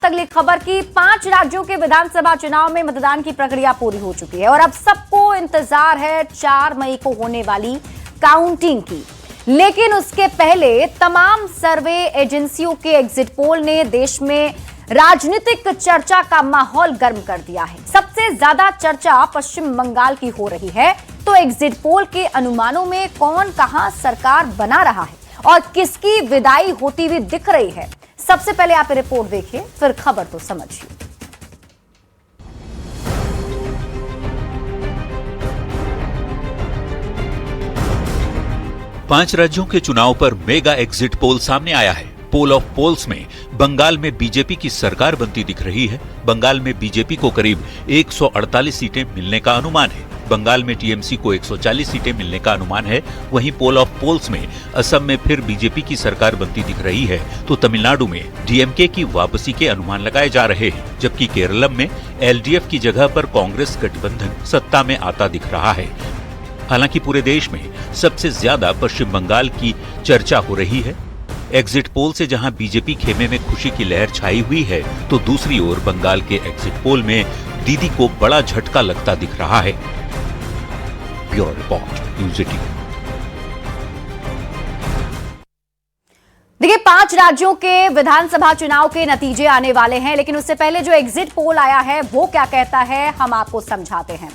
अगली खबर की 5 राज्यों के विधानसभा चुनाव में मतदान की प्रक्रिया पूरी हो चुकी है और अब सबको इंतजार है 4 मई को होने वाली काउंटिंग की। लेकिन उसके पहले तमाम सर्वे एजेंसियों के एग्जिट पोल ने देश में राजनीतिक चर्चा का माहौल गर्म कर दिया है। सबसे ज्यादा चर्चा पश्चिम बंगाल की हो रही है, तो एग्जिट पोल के अनुमानों में कौन कहां सरकार बना रहा है और किसकी विदाई होती हुई दिख रही है। सबसे पहले आप रिपोर्ट देखिए, फिर खबर तो समझिए। पांच राज्यों के चुनाव पर मेगा एग्जिट पोल सामने आया है। पोल ऑफ पोल्स में बंगाल में बीजेपी की सरकार बनती दिख रही है। बंगाल में बीजेपी को करीब 148 सीटें मिलने का अनुमान है। बंगाल में टीएमसी को 140 सीटें मिलने का अनुमान है। वहीं पोल ऑफ पोल्स में असम में फिर बीजेपी की सरकार बनती दिख रही है, तो तमिलनाडु में डीएमके की वापसी के अनुमान लगाए जा रहे हैं, जबकि केरलम में एलडीएफ की जगह पर कांग्रेस गठबंधन सत्ता में आता दिख रहा है। हालांकि पूरे देश में सबसे ज्यादा पश्चिम बंगाल की चर्चा हो रही है। एग्जिट पोल से जहां बीजेपी खेमे में खुशी की लहर छाई हुई है, तो दूसरी ओर बंगाल के एग्जिट पोल में दीदी को बड़ा झटका लगता दिख रहा है। Bureau report, news 18। देखिए, 5 राज्यों के विधानसभा चुनाव के नतीजे आने वाले हैं, लेकिन उससे पहले जो एग्जिट पोल आया है वो क्या कहता है, हम आपको समझाते हैं।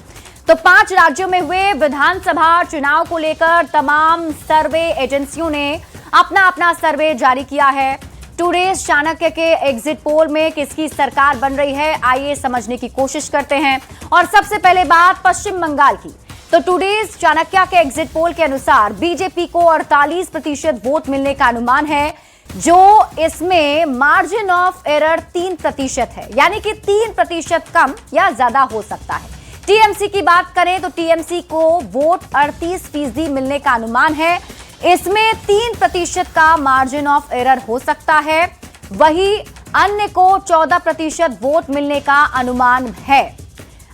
तो 5 राज्यों में हुए विधानसभा चुनाव को लेकर तमाम सर्वे एजेंसियों ने अपना अपना सर्वे जारी किया है। टुडेज चाणक्य के एग्जिट पोल में किसकी सरकार बन रही है, आइए समझने की कोशिश करते हैं। और सबसे पहले बात पश्चिम बंगाल की। तो टुडेज चाणक्य के एग्जिट पोल के अनुसार बीजेपी को 48% वोट मिलने का अनुमान है, जो इसमें मार्जिन ऑफ एरर 3% है, यानी कि 3% कम या ज्यादा हो सकता है। टीएमसी की बात करें तो टीएमसी को वोट 38% मिलने का अनुमान है। इसमें 3% का मार्जिन ऑफ एरर हो सकता है। वही अन्य को 14% वोट मिलने का अनुमान है।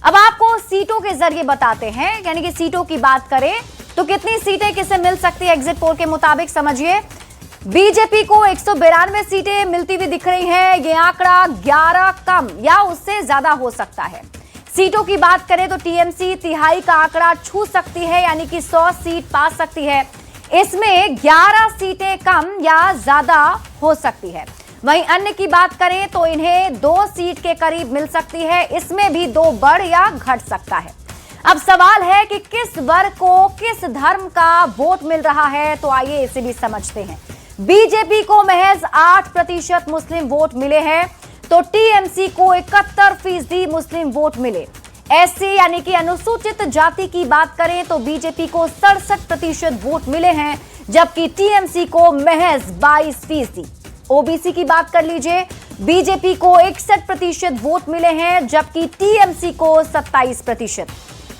अब आपको सीटों के जरिए बताते हैं, यानी कि सीटों की बात करें तो कितनी सीटें किसे मिल सकती है एग्जिट पोल के मुताबिक, समझिए। बीजेपी को 192 सीटें मिलती हुई दिख रही हैं। यह आंकड़ा 11 कम या उससे ज्यादा हो सकता है। सीटों की बात करें तो टीएमसी तिहाई का आंकड़ा छू सकती है, यानी कि 100 सीट पा सकती है। इसमें 11 सीटें कम या ज्यादा हो सकती है। वहीं अन्य की बात करें तो इन्हें 2 सीट के करीब मिल सकती है। इसमें भी 2 बढ़ या घट सकता है। अब सवाल है कि किस वर्ग को किस धर्म का वोट मिल रहा है, तो आइए इसे भी समझते हैं। बीजेपी को महज 8% मुस्लिम वोट मिले हैं, तो टीएमसी को 71% मुस्लिम वोट मिले। एससी यानी कि अनुसूचित जाति की बात करें तो बीजेपी को 67% वोट मिले हैं, जबकि टीएमसी को महज 22%। ओबीसी की बात कर लीजिए, बीजेपी को 61% वोट मिले हैं, जबकि टीएमसी को 27%।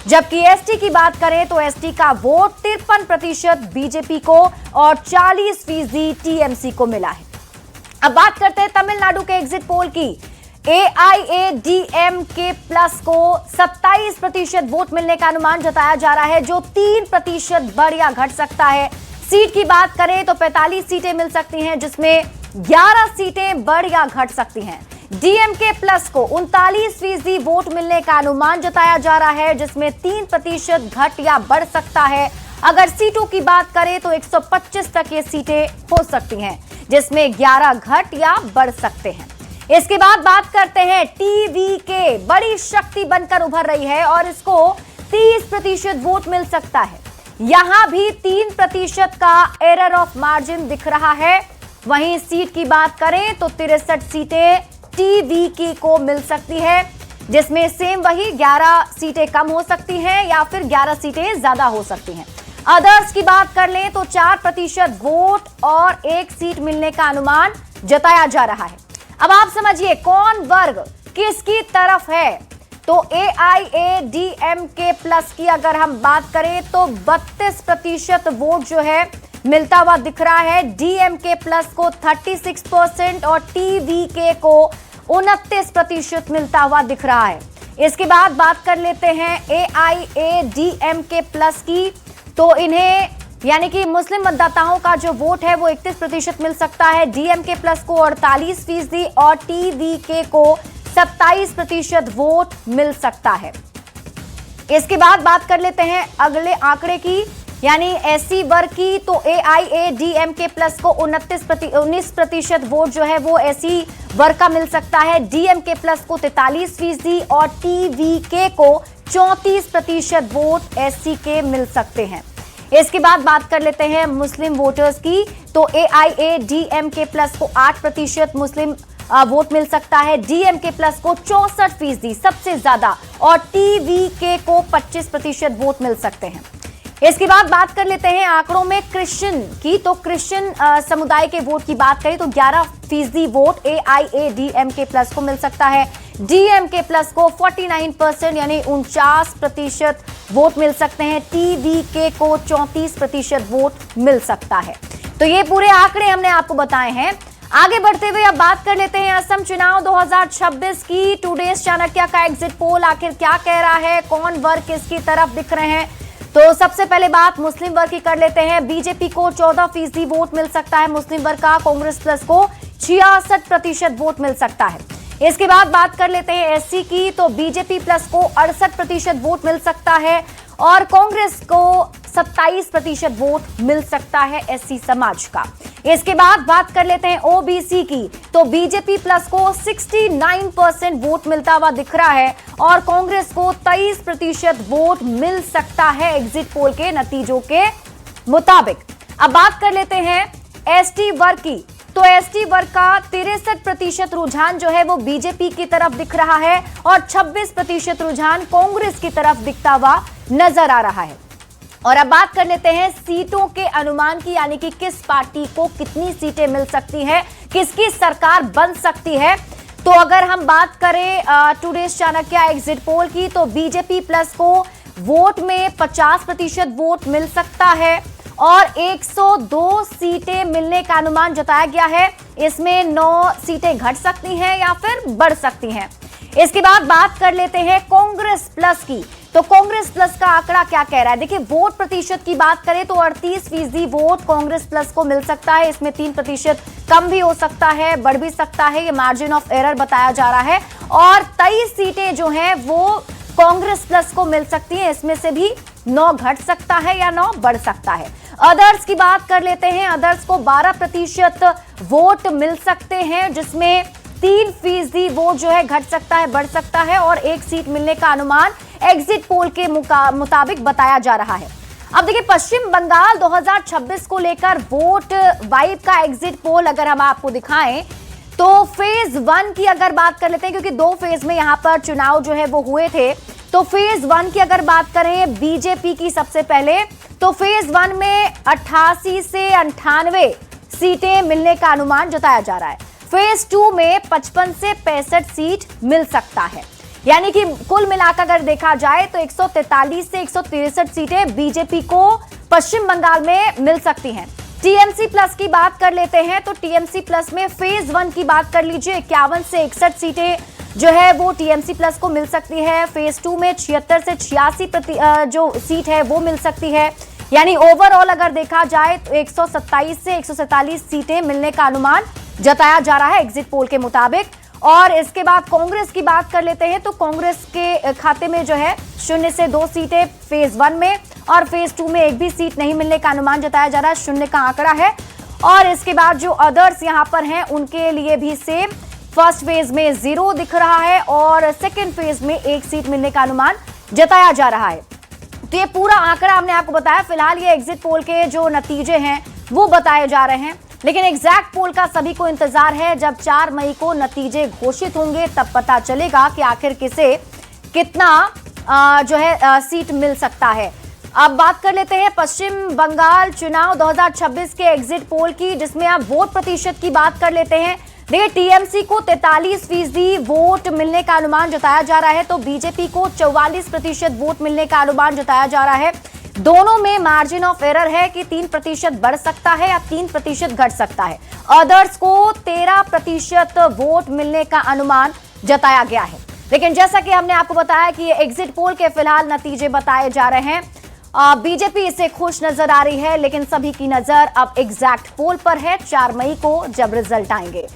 जबकि एसटी की बात करें तो एसटी का वोट 53% बीजेपी को और 40% टीएमसी को मिला है। अब बात करते हैं तमिलनाडु के एग्जिट पोल की। एआईएडीएमके प्लस को 27% वोट मिलने का अनुमान जताया जा रहा है, जो 3% बढ़ या घट सकता है। सीट की बात करें तो 45 सीटें मिल सकती हैं, जिसमें 11 सीटें बढ़ या घट सकती हैं। डीएमके प्लस को 39% वोट मिलने का अनुमान जताया जा रहा है, जिसमें 3% घट या बढ़ सकता है। अगर सीटों की बात करें तो 125 तक ये सीटें हो सकती हैं, जिसमें 11 घट या बढ़ सकते हैं। इसके बाद बात करते हैं टीवीके, बड़ी शक्ति बनकर उभर रही है और इसको 30% वोट मिल सकता है। यहां भी 3% का एरर ऑफ मार्जिन दिख रहा है। वहीं सीट की बात करें तो 63 सीटें टीवीके को मिल सकती है, जिसमें सेम वही 11 सीटें कम हो सकती हैं या फिर 11 सीटें ज्यादा हो सकती हैं। अदर्स की बात कर लें तो 4% वोट और 1 सीट मिलने का अनुमान जताया जा रहा है। अब आप समझिए कौन वर्ग किसकी तरफ है। तो एआईएडीएमके प्लस की अगर हम बात करें तो 32% वोट जो है मिलता हुआ दिख रहा है। डीएमके प्लस को 36% और टीवीके को 29% मिलता हुआ दिख रहा है। इसके बाद बात कर लेते हैं एआईएडीएमके प्लस की। तो इन्हें यानी कि मुस्लिम मतदाताओं का जो वोट है वो 31% मिल सकता है, डीएमके प्लस को 48% और टीवीके को 27% वोट मिल सकता है। इसके बाद बात कर लेते हैं अगले आंकड़े की, यानी एससी वर्ग की। तो एआईएडीएमके प्लस को 19% वोट जो है वो एससी वर्ग का मिल सकता है, डीएमके प्लस को 43% और टीवीके को 34% वोट एससी के मिल सकते हैं। इसके बाद बात कर लेते हैं मुस्लिम वोटर्स की। तो एआईएडीएमके प्लस को 8% मुस्लिम वोट मिल सकता है, डीएमके प्लस को 64% सबसे ज्यादा और टीवीके को 25% वोट मिल सकते हैं। इसके बाद बात कर लेते हैं आंकड़ों में क्रिश्चियन की। तो क्रिश्चियन समुदाय के वोट की बात करें तो 11% वोट एआईएडीएमके प्लस को मिल सकता है, डीएमके प्लस को 49% यानी 49% वोट मिल सकते हैं, टीवीके को 34% वोट मिल सकता है। तो ये पूरे आंकड़े हमने आपको बताए हैं। आगे बढ़ते हुए अब बात कर लेते हैं असम चुनाव 2026 की। टुडेज चाणक्य का एग्जिट पोल आखिर क्या कह रहा है, कौन वर्ग किसकी तरफ दिख रहे हैं। तो सबसे पहले बात मुस्लिम वर्ग की कर लेते हैं। बीजेपी को 14% वोट मिल सकता है मुस्लिम वर्ग का, कांग्रेस प्लस को 66% वोट मिल सकता है। इसके बाद बात कर लेते हैं एससी की। तो बीजेपी प्लस को 68% वोट मिल सकता है और कांग्रेस को 27% वोट मिल सकता है एससी समाज का। इसके बाद बात कर लेते हैं ओबीसी की। तो बीजेपी प्लस को 69% वोट मिलता हुआ दिख रहा है और कांग्रेस को 23% वोट मिल सकता है एग्जिट पोल के नतीजों के मुताबिक। अब बात कर लेते हैं एसटी वर्ग की। तो एसटी वर्ग का 63% रुझान जो है वो बीजेपी की तरफ दिख रहा है और 26% रुझान कांग्रेस की तरफ दिखता हुआ नजर आ रहा है। और अब बात कर लेते हैं सीटों के अनुमान की, यानी कि किस पार्टी को कितनी सीटें मिल सकती है, किसकी सरकार बन सकती है। तो अगर हम बात करें टुडेज चाणक्य एग्जिट पोल की, तो बीजेपी प्लस को वोट में 50% वोट मिल सकता है और 102 सीटें मिलने का अनुमान जताया गया है। इसमें 9 सीटें घट सकती हैं या फिर बढ़ सकती हैं। इसके बाद बात कर लेते हैं कांग्रेस प्लस की। तो कांग्रेस प्लस का आंकड़ा क्या कह रहा है, देखिए वोट प्रतिशत की बात करें तो 38% वोट कांग्रेस प्लस को मिल सकता है। इसमें 3% कम भी हो सकता है, बढ़ भी सकता है, ये मार्जिन ऑफ एरर बताया जा रहा है। और 23 सीटें जो हैं वो कांग्रेस प्लस को मिल सकती हैं, इसमें से भी 9 घट सकता है या 9 बढ़ सकता है। अदर्स की बात कर लेते हैं। अदर्स को 12% वोट मिल सकते हैं, जिसमें 3% वोट जो है घट सकता है, बढ़ सकता है और 1 सीट मिलने का अनुमान एग्जिट पोल के मुताबिक बताया जा रहा है। अब देखिए पश्चिम बंगाल 2026 को लेकर वोट वाइब का एग्जिट पोल अगर हम आपको दिखाएं तो फेज 1 की अगर बात कर लेते हैं, क्योंकि 2 फेज में यहां पर चुनाव जो है वो हुए थे। तो फेज 1 की अगर बात करें बीजेपी की सबसे पहले, तो फेज 1 में 88 से 98 सीटें मिलने का अनुमान जताया जा रहा है। फेज 2 में 55 से 65 सीट मिल सकता है, यानी कि कुल मिलाकर अगर देखा जाए तो 143 से 163 सीटें बीजेपी को पश्चिम बंगाल में मिल सकती हैं। टीएमसी प्लस की बात कर लेते हैं। तो टीएमसी प्लस में फेज 1 की बात कर लीजिए, 51 से 61 सीटें जो है वो टीएमसी प्लस को मिल सकती है। फेज 2 में 76 से 86 जो सीट है वो मिल सकती है, यानी ओवरऑल अगर देखा जाए तो 127 से 147 सीटें मिलने का अनुमान जताया जा रहा है एग्जिट पोल के मुताबिक। और इसके बाद कांग्रेस की बात कर लेते हैं। तो कांग्रेस के खाते में जो है 0 से 2 सीटें फेज 1 में और फेज 2 में 1 भी सीट नहीं मिलने का अनुमान जताया जा रहा है, 0 का आंकड़ा है। और इसके बाद जो अदर्स यहां पर हैं उनके लिए भी सेम, फर्स्ट फेज में 0 दिख रहा है और सेकेंड फेज में 1 सीट मिलने का अनुमान जताया जा रहा है। तो ये पूरा आंकड़ा हमने आपको बताया। फिलहाल ये एग्जिट पोल के जो नतीजे हैं वो बताए जा रहे हैं, लेकिन एग्जैक्ट पोल का सभी को इंतजार है। जब 4 मई को नतीजे घोषित होंगे तब पता चलेगा कि आखिर किसे कितना जो है सीट मिल सकता है। अब बात कर लेते हैं पश्चिम बंगाल चुनाव 2026 के एग्जिट पोल की, जिसमें आप वोट प्रतिशत की बात कर लेते हैं। देखिए टीएमसी को 43% वोट मिलने का अनुमान जताया जा रहा है, तो बीजेपी को 44% वोट मिलने का अनुमान जताया जा रहा है। दोनों में मार्जिन ऑफ एरर है कि 3% बढ़ सकता है या 3% घट सकता है। अदर्स को 13% वोट मिलने का अनुमान जताया गया है। लेकिन जैसा कि हमने आपको बताया कि ये एग्जिट पोल के फिलहाल नतीजे बताए जा रहे हैं बीजेपी इससे खुश नजर आ रही है, लेकिन सभी की नजर अब एग्जैक्ट पोल पर है 4 मई को, जब रिजल्ट आएंगे।